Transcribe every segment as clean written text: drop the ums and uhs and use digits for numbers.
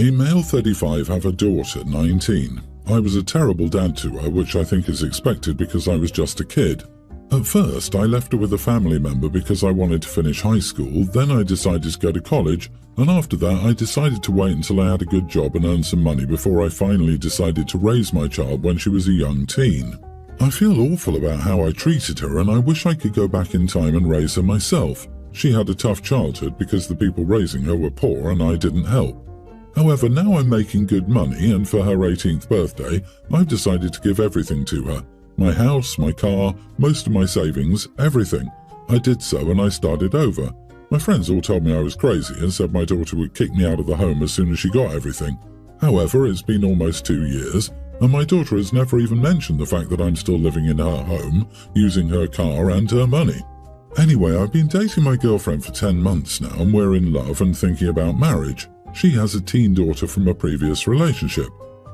I, male 35, have a daughter, 19. I was a terrible dad to her, which I think is expected because I was just a kid. At first, I left her with a family member because I wanted to finish high school, then I decided to go to college, and after that I decided to wait until I had a good job and earned some money before I finally decided to raise my child when she was a young teen. I feel awful about how I treated her, and I wish I could go back in time and raise her myself. She had a tough childhood because the people raising her were poor and I didn't help. However, now I'm making good money, and for her 18th birthday, I've decided to give everything to her. My house, my car, most of my savings, everything. I did so and I started over. My friends all told me I was crazy and said my daughter would kick me out of the home as soon as she got everything. However, it's been almost 2 years, and my daughter has never even mentioned the fact that I'm still living in her home, using her car and her money. Anyway, I've been dating my girlfriend for 10 months now, and we're in love and thinking about marriage. She has a teen daughter from a previous relationship.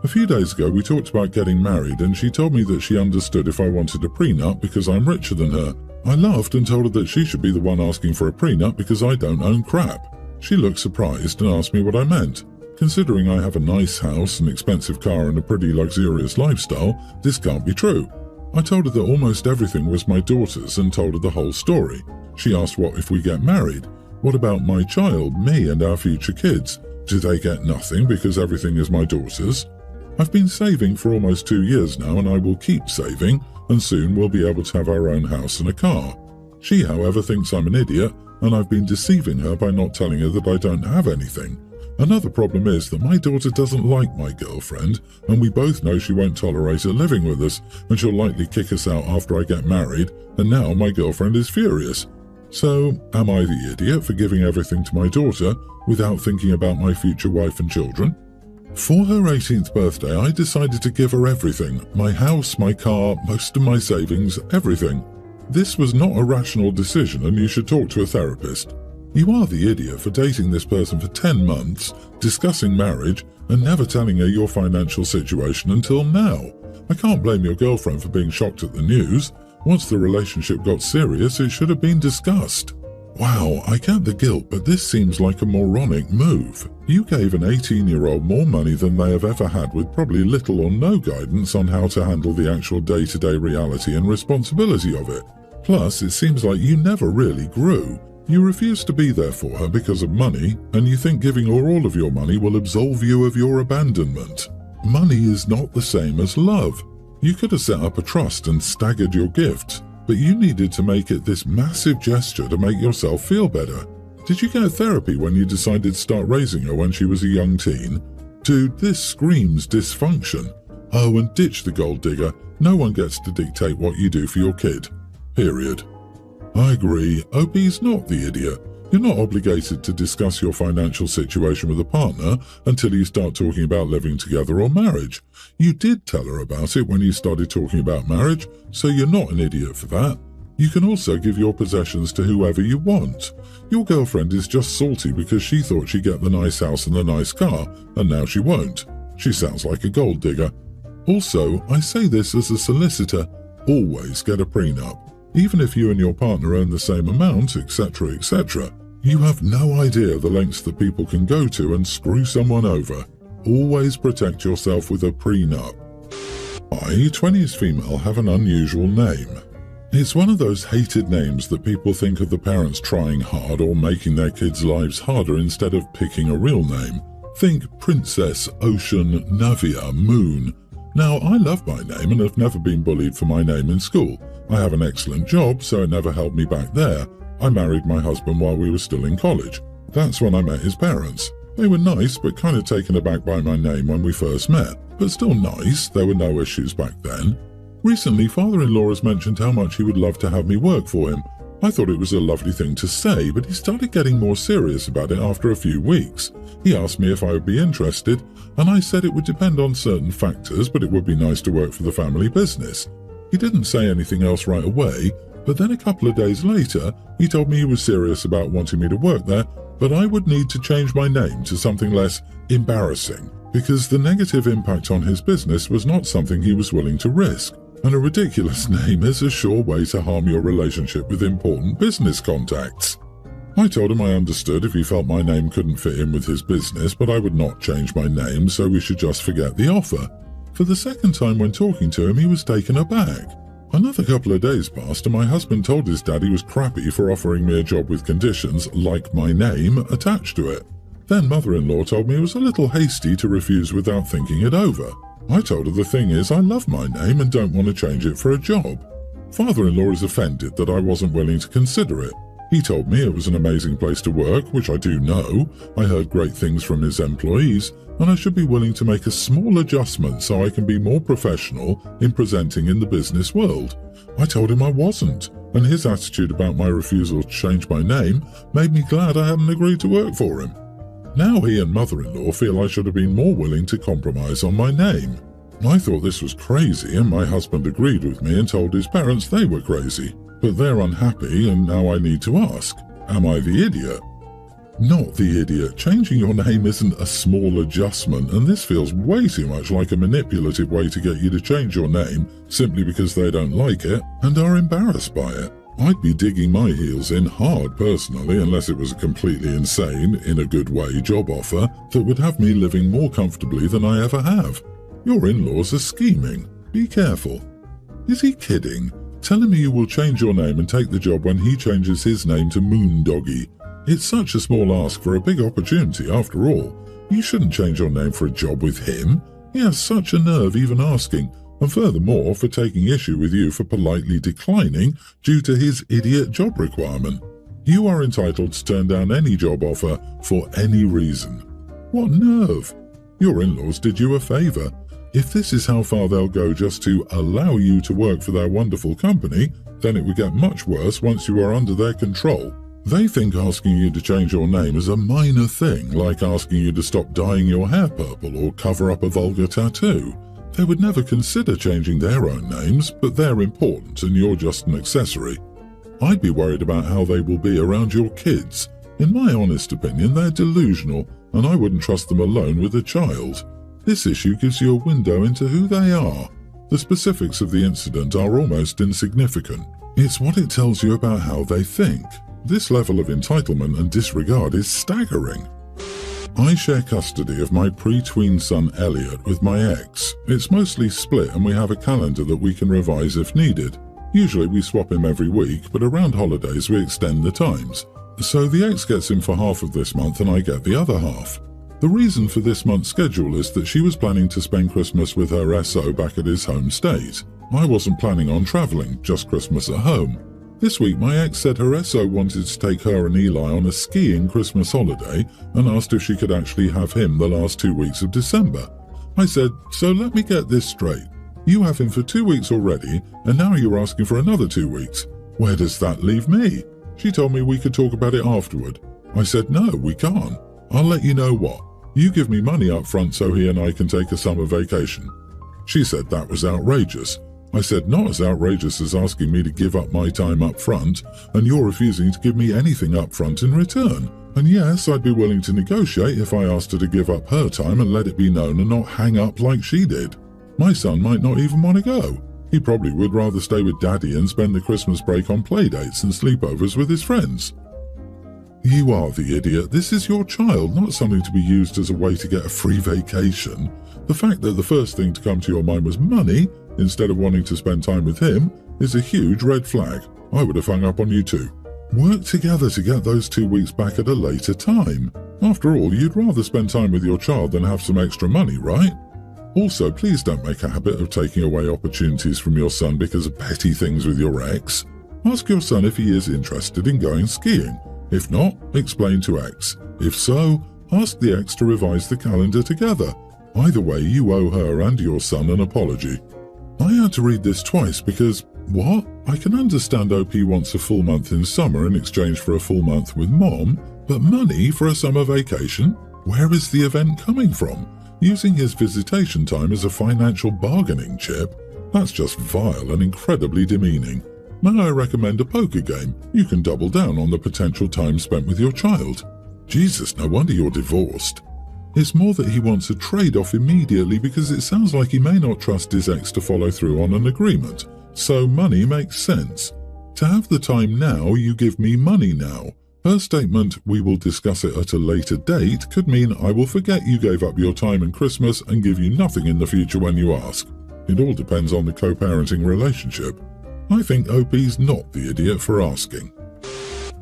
A few days ago, we talked about getting married, and she told me that she understood if I wanted a prenup because I'm richer than her. I laughed and told her that she should be the one asking for a prenup because I don't own crap. She looked surprised and asked me what I meant. Considering I have a nice house, an expensive car, and a pretty luxurious lifestyle, this can't be true. I told her that almost everything was my daughter's and told her the whole story. She asked what if we get married? What about my child, me, and our future kids? Do they get nothing because everything is my daughter's? I've been saving for almost 2 years now, and I will keep saving, and soon we'll be able to have our own house and a car. She, however, thinks I'm an idiot, and I've been deceiving her by not telling her that I don't have anything. Another problem is that my daughter doesn't like my girlfriend, and we both know she won't tolerate her living with us, and she'll likely kick us out after I get married, and now my girlfriend is furious. So, am I the idiot for giving everything to my daughter without thinking about my future wife and children? For her 18th birthday, I decided to give her everything. My house, my car, most of my savings, everything. This was not a rational decision, and you should talk to a therapist. You are the idiot for dating this person for 10 months, discussing marriage, and never telling her your financial situation until now. I can't blame your girlfriend for being shocked at the news. Once the relationship got serious, it should have been discussed. Wow, I get the guilt, but this seems like a moronic move. You gave an 18-year-old more money than they have ever had, with probably little or no guidance on how to handle the actual day-to-day reality and responsibility of it. Plus, it seems like you never really grew. You refuse to be there for her because of money, and you think giving her all of your money will absolve you of your abandonment. Money is not the same as love. You could have set up a trust and staggered your gifts, but you needed to make it this massive gesture to make yourself feel better. Did you get therapy when you decided to start raising her when she was a young teen? Dude, this screams dysfunction. Oh, and ditch the gold digger. No one gets to dictate what you do for your kid. Period. I agree. OP's not the idiot. You're not obligated to discuss your financial situation with a partner until you start talking about living together or marriage. You did tell her about it when you started talking about marriage, so you're not an idiot for that. You can also give your possessions to whoever you want. Your girlfriend is just salty because she thought she'd get the nice house and the nice car, and now she won't. She sounds like a gold digger. Also, I say this as a solicitor, always get a prenup. Even if you and your partner earn the same amount, etc., etc. You have no idea the lengths that people can go to and screw someone over. Always protect yourself with a prenup. I, 20s female, have an unusual name. It's one of those hated names that people think of the parents trying hard or making their kids' lives harder instead of picking a real name. Think Princess, Ocean, Navia, Moon. Now, I love my name and have never been bullied for my name in school. I have an excellent job, so it never held me back there. I married my husband while we were still in college. That's when I met his parents. They were nice, but kind of taken aback by my name when we first met. But still nice, there were no issues back then. Recently, father-in-law has mentioned how much he would love to have me work for him. I thought it was a lovely thing to say, but he started getting more serious about it after a few weeks. He asked me if I would be interested, and I said it would depend on certain factors, but it would be nice to work for the family business. He didn't say anything else right away, but then a couple of days later, he told me he was serious about wanting me to work there, but I would need to change my name to something less embarrassing, because the negative impact on his business was not something he was willing to risk. And a ridiculous name is a sure way to harm your relationship with important business contacts. I told him I understood if he felt my name couldn't fit in with his business, but I would not change my name, so we should just forget the offer. For the second time when talking to him, he was taken aback. Another couple of days passed and my husband told his dad he was crappy for offering me a job with conditions, like my name, attached to it. Then mother-in-law told me it was a little hasty to refuse without thinking it over. I told her the thing is I love my name and don't want to change it for a job. Father-in-law is offended that I wasn't willing to consider it. He told me it was an amazing place to work, which I do know. I heard great things from his employees, and I should be willing to make a small adjustment so I can be more professional in presenting in the business world. I told him I wasn't, and his attitude about my refusal to change my name made me glad I hadn't agreed to work for him. Now he and mother-in-law feel I should have been more willing to compromise on my name. I thought this was crazy, and my husband agreed with me and told his parents they were crazy. But they're unhappy, and now I need to ask, am I the idiot? Not the idiot. Changing your name isn't a small adjustment, and this feels way too much like a manipulative way to get you to change your name simply because they don't like it and are embarrassed by it. I'd be digging my heels in hard personally, unless it was a completely insane, in a good way, job offer that would have me living more comfortably than I ever have. Your in-laws are scheming. Be careful. Is he kidding? Telling me you will change your name and take the job when he changes his name to Moondoggy. It's such a small ask for a big opportunity after all. You shouldn't change your name for a job with him. He has such a nerve even asking, and furthermore for taking issue with you for politely declining due to his idiot job requirement. You are entitled to turn down any job offer for any reason. What nerve! Your in-laws did you a favour. If this is how far they'll go just to allow you to work for their wonderful company, then it would get much worse once you are under their control. They think asking you to change your name is a minor thing, like asking you to stop dyeing your hair purple or cover up a vulgar tattoo. They would never consider changing their own names, but they're important and you're just an accessory. I'd be worried about how they will be around your kids. In my honest opinion, they're delusional, and I wouldn't trust them alone with a child. This issue gives you a window into who they are. The specifics of the incident are almost insignificant. It's what it tells you about how they think. This level of entitlement and disregard is staggering. I share custody of my pre-tween son Elliot with my ex. It's mostly split and we have a calendar that we can revise if needed. Usually we swap him every week, but around holidays we extend the times. So the ex gets him for half of this month and I get the other half. The reason for this month's schedule is that she was planning to spend Christmas with her SO back at his home state. I wasn't planning on travelling, just Christmas at home. This week my ex said her SO wanted to take her and Eli on a skiing Christmas holiday and asked if she could actually have him the last 2 weeks of December. I said, so let me get this straight. You have him for 2 weeks already and now you're asking for another 2 weeks. Where does that leave me? She told me we could talk about it afterward. I said, no, we can't. I'll let you know what. You give me money up front so he and I can take a summer vacation. She said that was outrageous. I said not as outrageous as asking me to give up my time up front, and you're refusing to give me anything up front in return. And yes, I'd be willing to negotiate if I asked her to give up her time and let it be known and not hang up like she did. My son might not even want to go. He probably would rather stay with Daddy and spend the Christmas break on playdates and sleepovers with his friends. You are the idiot. This is your child, not something to be used as a way to get a free vacation. The fact that the first thing to come to your mind was money, instead of wanting to spend time with him, is a huge red flag. I would have hung up on you too. Work together to get those 2 weeks back at a later time. After all, you'd rather spend time with your child than have some extra money, right? Also, please don't make a habit of taking away opportunities from your son because of petty things with your ex. Ask your son if he is interested in going skiing. If not, explain to ex. If so, ask the ex to revise the calendar together. Either way, you owe her and your son an apology. I had to read this twice because, what? I can understand OP wants a full month in summer in exchange for a full month with Mom, but money for a summer vacation? Where is the event coming from? Using his visitation time as a financial bargaining chip? That's just vile and incredibly demeaning. May I recommend a poker game? You can double down on the potential time spent with your child. Jesus, no wonder you're divorced. It's more that he wants a trade-off immediately because it sounds like he may not trust his ex to follow through on an agreement. So money makes sense. To have the time now, you give me money now. Her statement, "We will discuss it at a later date," could mean I will forget you gave up your time in Christmas and give you nothing in the future when you ask. It all depends on the co-parenting relationship. I think OP's not the idiot for asking.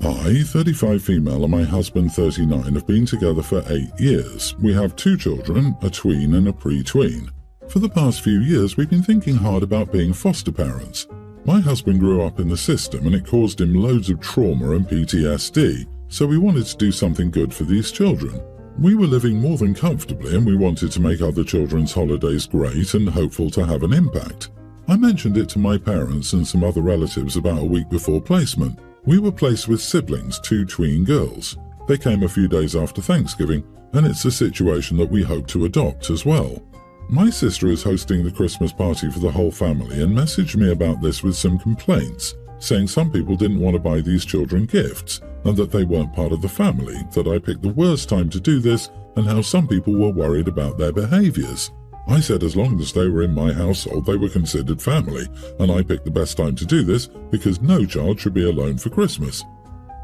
I, 35 female, and my husband, 39, have been together for 8 years. We have 2 children, a tween and a pre-tween. For the past few years, we've been thinking hard about being foster parents. My husband grew up in the system and it caused him loads of trauma and PTSD, so we wanted to do something good for these children. We were living more than comfortably and we wanted to make other children's holidays great and hopeful to have an impact. I mentioned it to my parents and some other relatives about a week before placement. We were placed with siblings, 2 tween girls. They came a few days after Thanksgiving, and it's a situation that we hope to adopt as well. My sister is hosting the Christmas party for the whole family and messaged me about this with some complaints, saying some people didn't want to buy these children gifts and that they weren't part of the family, that I picked the worst time to do this and how some people were worried about their behaviors. I said as long as they were in my household, they were considered family, and I picked the best time to do this because no child should be alone for Christmas.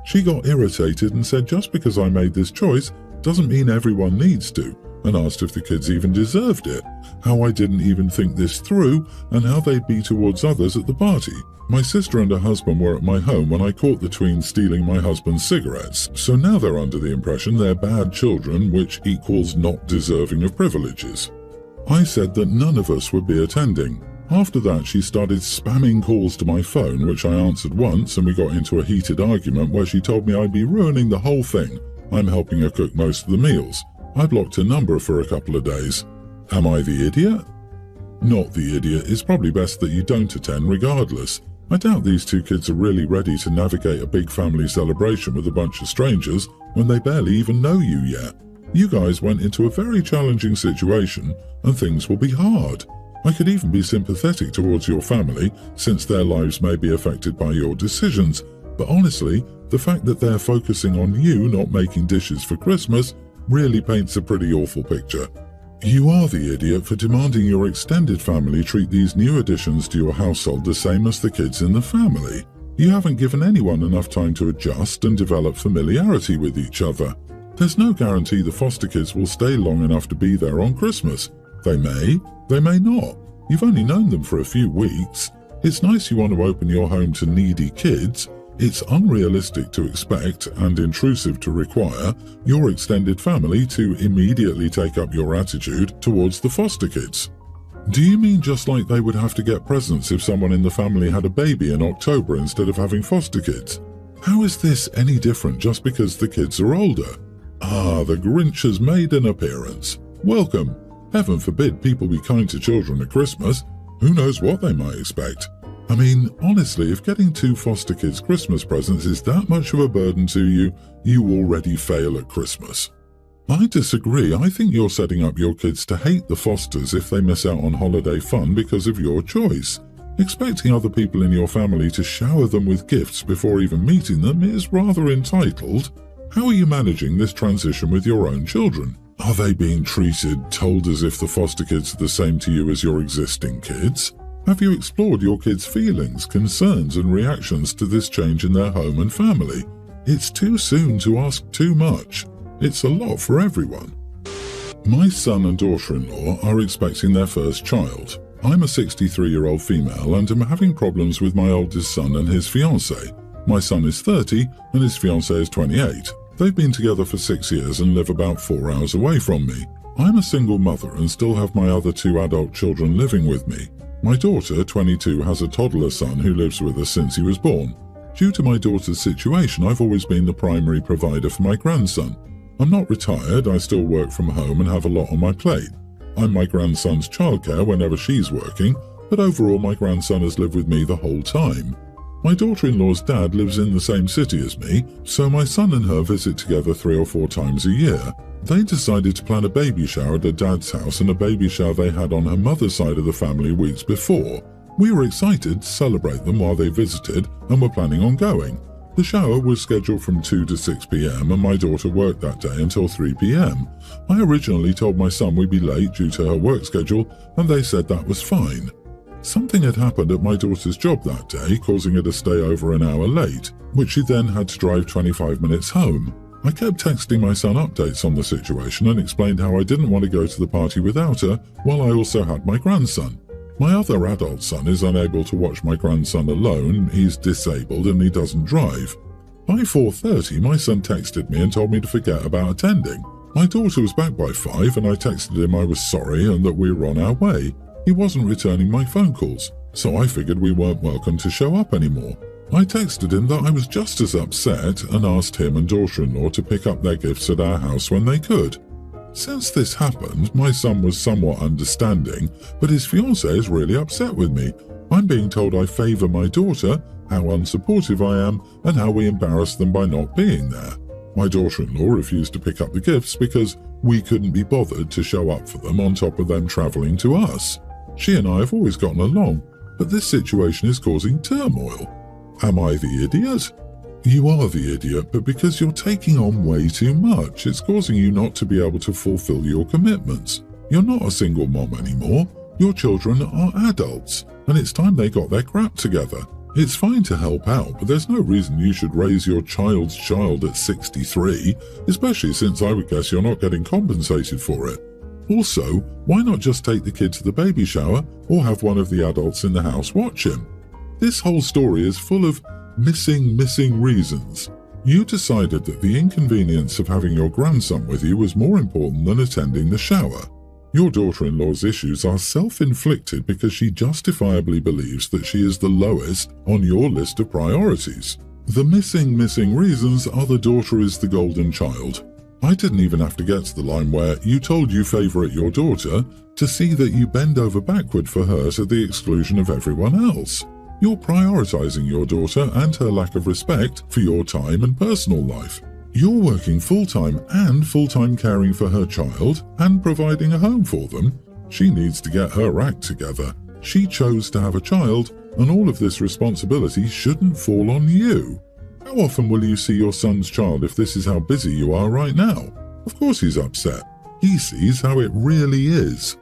She got irritated and said just because I made this choice doesn't mean everyone needs to, and asked if the kids even deserved it, how I didn't even think this through, and how they'd be towards others at the party. My sister and her husband were at my home when I caught the tweens stealing my husband's cigarettes, so now they're under the impression they're bad children, which equals not deserving of privileges. I said that none of us would be attending. After that, she started spamming calls to my phone, which I answered once, and we got into a heated argument where she told me I'd be ruining the whole thing. I'm helping her cook most of the meals. I blocked her number for a couple of days. Am I the idiot? Not the idiot. It's probably best that you don't attend regardless. I doubt these 2 kids are really ready to navigate a big family celebration with a bunch of strangers when they barely even know you yet. You guys went into a very challenging situation and things will be hard. I could even be sympathetic towards your family since their lives may be affected by your decisions, but honestly, the fact that they're focusing on you not making dishes for Christmas really paints a pretty awful picture. You are the idiot for demanding your extended family treat these new additions to your household the same as the kids in the family. You haven't given anyone enough time to adjust and develop familiarity with each other. There's no guarantee the foster kids will stay long enough to be there on Christmas. They may not. You've only known them for a few weeks. It's nice you want to open your home to needy kids. It's unrealistic to expect and intrusive to require your extended family to immediately take up your attitude towards the foster kids. Do you mean just like they would have to get presents if someone in the family had a baby in October instead of having foster kids? How is this any different just because the kids are older? Ah, the Grinch has made an appearance. Welcome. Heaven forbid people be kind to children at Christmas. Who knows what they might expect? I mean, honestly, if getting 2 foster kids Christmas presents is that much of a burden to you, you already fail at Christmas. I disagree. I think you're setting up your kids to hate the fosters if they miss out on holiday fun because of your choice. Expecting other people in your family to shower them with gifts before even meeting them is rather entitled. How are you managing this transition with your own children? Are they being told as if the foster kids are the same to you as your existing kids? Have you explored your kids' feelings, concerns and reactions to this change in their home and family? It's too soon to ask too much. It's a lot for everyone. My son and daughter-in-law are expecting their first child. I'm a 63-year-old female and am having problems with my oldest son and his fiancée. My son is 30 and his fiancée is 28. They've been together for 6 years and live about 4 hours away from me. I'm a single mother and still have my other 2 adult children living with me. My daughter, 22, has a toddler son who lives with us since he was born. Due to my daughter's situation, I've always been the primary provider for my grandson. I'm not retired, I still work from home and have a lot on my plate. I'm my grandson's childcare whenever she's working, but overall my grandson has lived with me the whole time. My daughter-in-law's dad lives in the same city as me, so my son and her visit together 3 or 4 times a year. They decided to plan a baby shower at her dad's house and a baby shower they had on her mother's side of the family weeks before. We were excited to celebrate them while they visited and were planning on going. The shower was scheduled from 2 to 6 p.m. and my daughter worked that day until 3 p.m. I originally told my son we'd be late due to her work schedule and they said that was fine. Something had happened at my daughter's job that day, causing her to stay over an hour late, which she then had to drive 25 minutes home. I kept texting my son updates on the situation and explained how I didn't want to go to the party without her, while I also had my grandson. My other adult son is unable to watch my grandson alone, he's disabled and he doesn't drive. By 4:30, my son texted me and told me to forget about attending. My daughter was back by 5 and I texted him I was sorry and that we were on our way. He wasn't returning my phone calls, so I figured we weren't welcome to show up anymore. I texted him that I was just as upset and asked him and daughter-in-law to pick up their gifts at our house when they could. Since this happened, my son was somewhat understanding, but his fiancée is really upset with me. I'm being told I favour my daughter, how unsupportive I am, and how we embarrass them by not being there. My daughter-in-law refused to pick up the gifts because we couldn't be bothered to show up for them on top of them travelling to us. She and I have always gotten along, but this situation is causing turmoil. Am I the idiot? You are the idiot, but because you're taking on way too much, it's causing you not to be able to fulfill your commitments. You're not a single mom anymore. Your children are adults, and it's time they got their crap together. It's fine to help out, but there's no reason you should raise your child's child at 63, especially since I would guess you're not getting compensated for it. Also, why not just take the kid to the baby shower or have one of the adults in the house watch him? This whole story is full of missing reasons. You decided that the inconvenience of having your grandson with you was more important than attending the shower. Your daughter-in-law's issues are self-inflicted because she justifiably believes that she is the lowest on your list of priorities. The missing reasons are the daughter is the golden child. I didn't even have to get to the line where you told you favourite your daughter to see that you bend over backward for her to the exclusion of everyone else. You're prioritising your daughter and her lack of respect for your time and personal life. You're working full-time and full-time caring for her child and providing a home for them. She needs to get her act together. She chose to have a child, and all of this responsibility shouldn't fall on you. How often will you see your son's child if this is how busy you are right now? Of course he's upset. He sees how it really is.